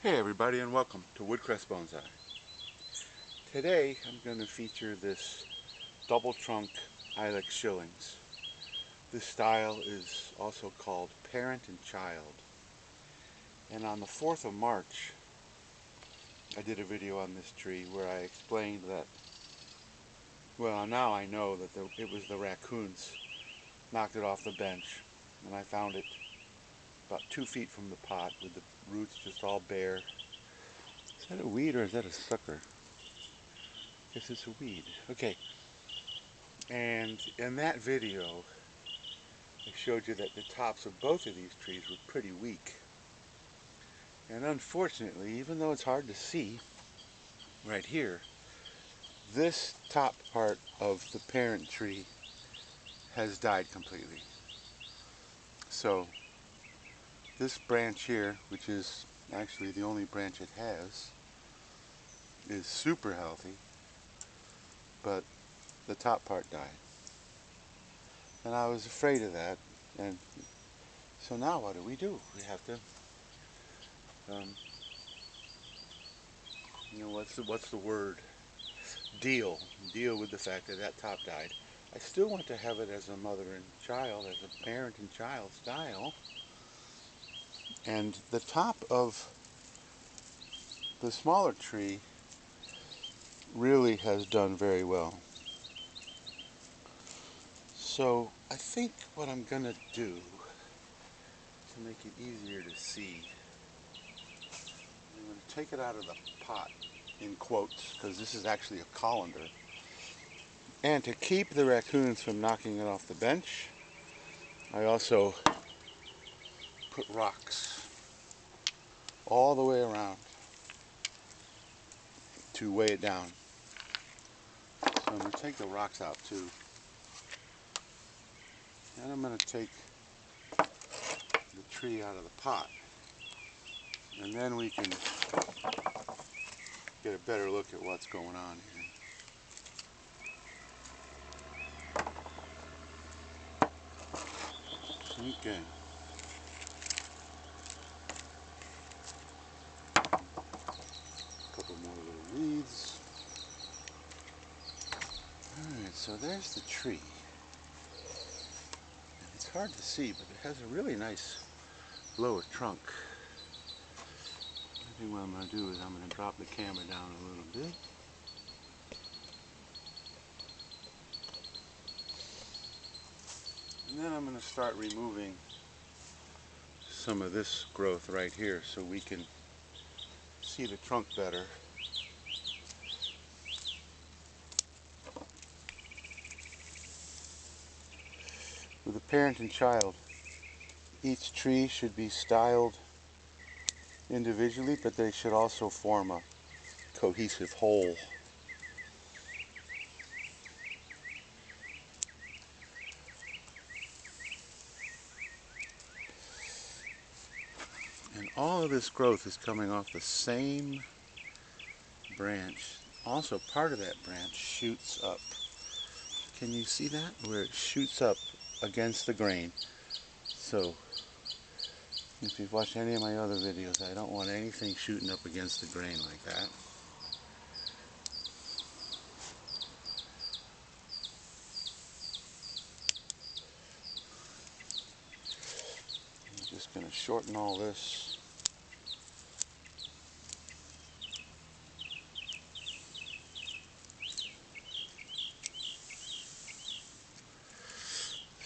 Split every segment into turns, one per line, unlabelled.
Hey everybody, and welcome to Woodcrest Bonsai. Today I'm going to feature this double trunk Ilex Shillings. This style is also called Parent and Child. And on the 4th of March I did a video on this tree where I explained that, well, now I know that it was the raccoons knocked it off the bench, and I found it about 2 feet from the pot with the roots just all bare. Is that a weed or is that a sucker? I guess it's a weed. Okay. And in that video, I showed you that the tops of both of these trees were pretty weak. And unfortunately, even though it's hard to see right here, this top part of the parent tree has died completely. So this branch here, which is actually the only branch it has, is super healthy, but the top part died. And I was afraid of that, and so now what do? We have to, what's the word? Deal with the fact that that top died. I still want to have it as a mother and child, as a parent and child style. And the top of the smaller tree really has done very well. So I think what I'm going to do to make it easier to see, I'm going to take it out of the pot, in quotes, because this is actually a colander. And to keep the raccoons from knocking it off the bench, I also put rocks all the way around to weigh it down. So I'm going to take the rocks out too. And I'm going to take the tree out of the pot. And then we can get a better look at what's going on here. Okay. A couple more little weeds. Alright, so there's the tree. And it's hard to see, but it has a really nice lower trunk. I think what I'm going to do is I'm going to drop the camera down a little bit. And then I'm going to start removing some of this growth right here so we can see the trunk better. With a parent and child, each tree should be styled individually, but they should also form a cohesive whole. And all of this growth is coming off the same branch. Also, part of that branch shoots up. Can you see that? Where it shoots up against the grain. So, if you've watched any of my other videos, I don't want anything shooting up against the grain like that. I'm just going to shorten all this.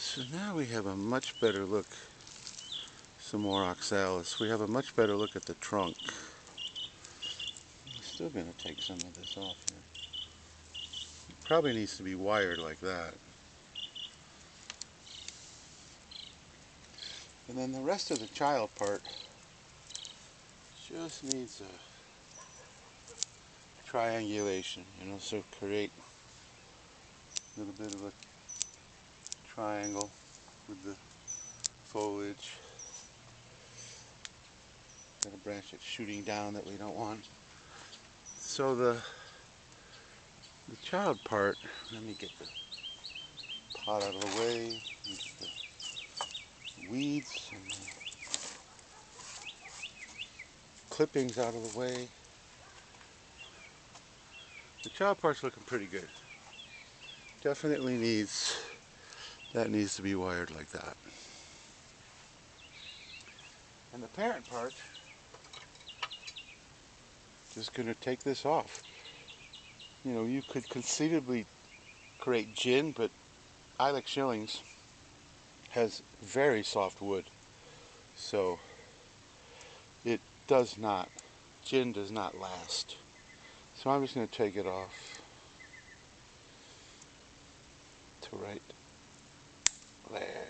So now we have a much better look. Some more oxalis. We have a much better look at the trunk. I'm still going to take some of this off here. It probably needs to be wired like that. And then the rest of the child part just needs a triangulation, so create a little bit of a triangle with the foliage. Got a branch that's shooting down that we don't want. So the child part, let me get the pot out of the way, get the weeds and the clippings out of the way. The child part's looking pretty good. Definitely needs to be wired like that. And the parent part, just going to take this off. You know, you could conceivably create gin, but Ilex Shillings has very soft wood, so it does not, gin does not last. So I'm just going to take it off to right there.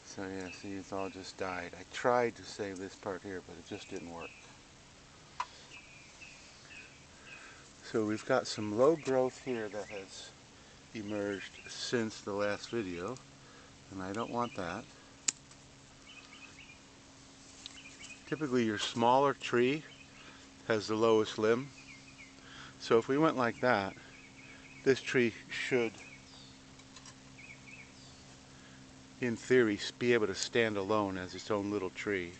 So yeah, see, it's all just died. I tried to save this part here, but it just didn't work. So we've got some low growth here that has emerged since the last video, and I don't want that. Typically your smaller tree has the lowest limb, so if we went like that, this tree should, in theory, be able to stand alone as its own little tree.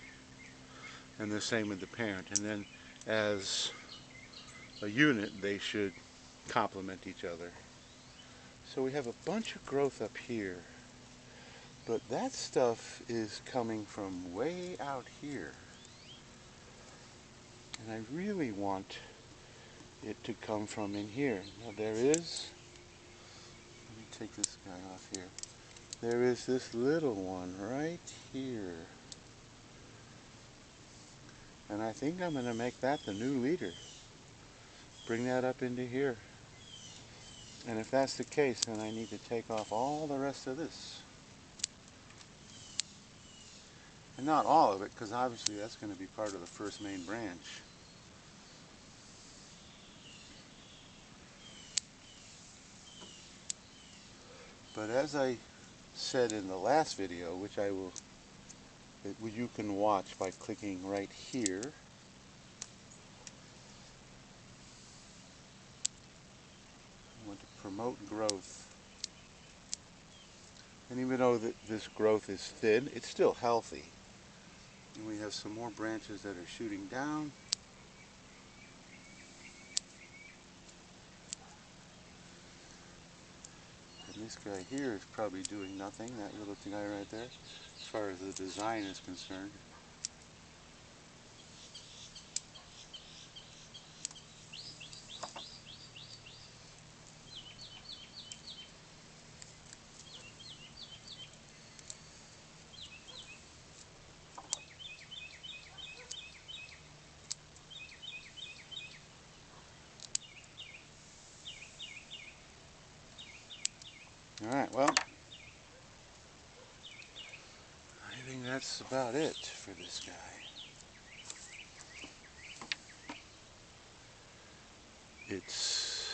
And the same with the parent. And then as a unit, they should complement each other. So we have a bunch of growth up here, but that stuff is coming from way out here. And I really want it to come from in here. Now there is, let me take this guy off here. There is this little one right here. And I think I'm going to make that the new leader. Bring that up into here. And if that's the case, then I need to take off all the rest of this. And not all of it, because obviously that's going to be part of the first main branch. But as I said in the last video, which you can watch by clicking right here, I want to promote growth. And even though this growth is thin, it's still healthy. And we have some more branches that are shooting down. And this guy here is probably doing nothing, that little guy right there, as far as the design is concerned. Alright, well, I think that's about it for this guy. It's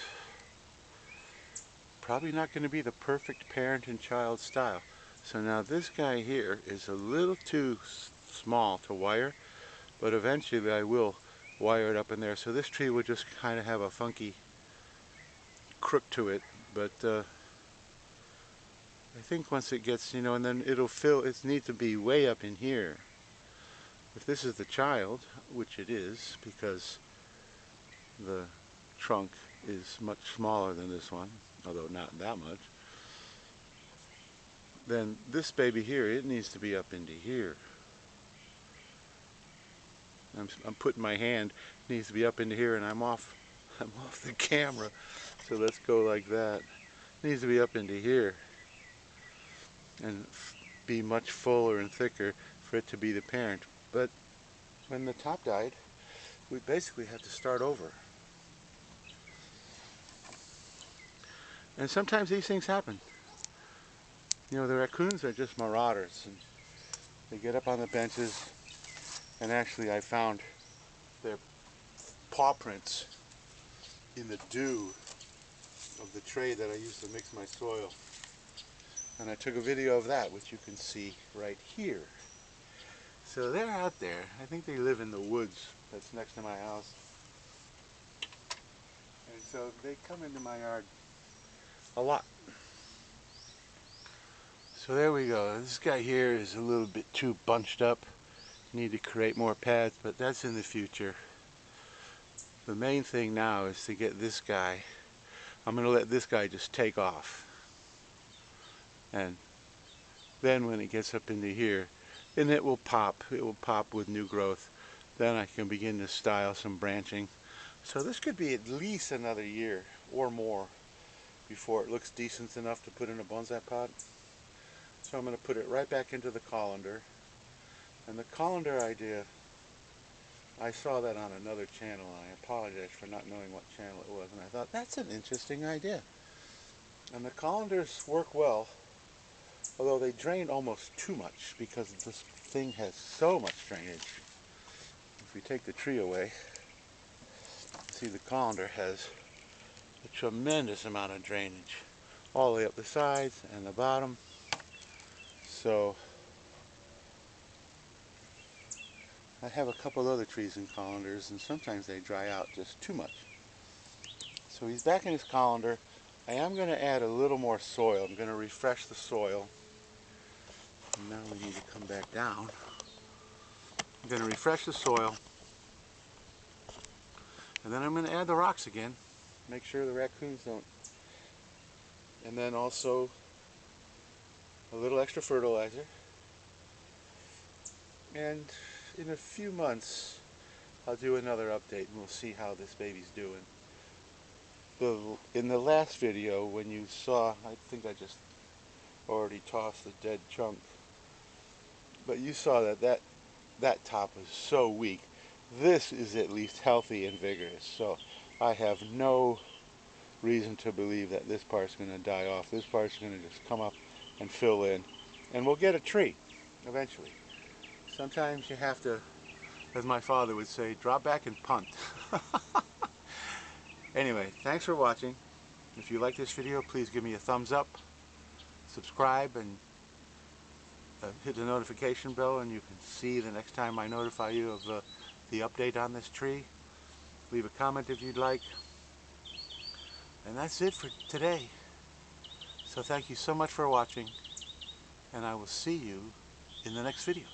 probably not going to be the perfect parent and child style. So now this guy here is a little too small to wire, but eventually I will wire it up in there. So this tree would just kind of have a funky crook to it, but I think once it gets, you know, and then it'll fill, it needs to be way up in here. If this is the child, which it is, because the trunk is much smaller than this one, although not that much, then this baby here, it needs to be up into here. I'm putting my hand, it needs to be up into here, and I'm off the camera. So let's go like that. It needs to be up into here and be much fuller and thicker for it to be the parent. But when the top died, we basically had to start over. And sometimes these things happen. You know, the raccoons are just marauders, and they get up on the benches, and actually I found their paw prints in the dew of the tray that I used to mix my soil. And I took a video of that, which you can see right here. So they're out there. I think they live in the woods that's next to my house. And so they come into my yard a lot. So there we go. This guy here is a little bit too bunched up. Need to create more pads, but that's in the future. The main thing now is to get this guy. I'm going to let this guy just take off. And then when it gets up into here, then it will pop. It will pop with new growth. Then I can begin to style some branching. So this could be at least another year or more before it looks decent enough to put in a bonsai pot. So I'm going to put it right back into the colander. And the colander idea, I saw that on another channel. I apologize for not knowing what channel it was. And I thought, that's an interesting idea. And the colanders work well, although they drain almost too much because this thing has so much drainage. If we take the tree away, see the colander has a tremendous amount of drainage all the way up the sides and the bottom. So I have a couple other trees in colanders, and sometimes they dry out just too much. So he's back in his colander. I am going to add a little more soil. I'm going to refresh the soil. And now we need to come back down. I'm going to refresh the soil. And then I'm going to add the rocks again. Make sure the raccoons don't. And then also a little extra fertilizer. And in a few months, I'll do another update and we'll see how this baby's doing. In the last video, when you saw, I think I just already tossed the dead chunk, but you saw that top was so weak. This is at least healthy and vigorous, so I have no reason to believe that this part's going to die off. This part's going to just come up and fill in, and we'll get a tree eventually. Sometimes you have to, as my father would say, drop back and punt. Anyway, thanks for watching. If you like this video, please give me a thumbs up, subscribe, and hit the notification bell, and you can see the next time I notify you of the update on this tree. Leave a comment if you'd like. And that's it for today. So thank you so much for watching, and I will see you in the next video.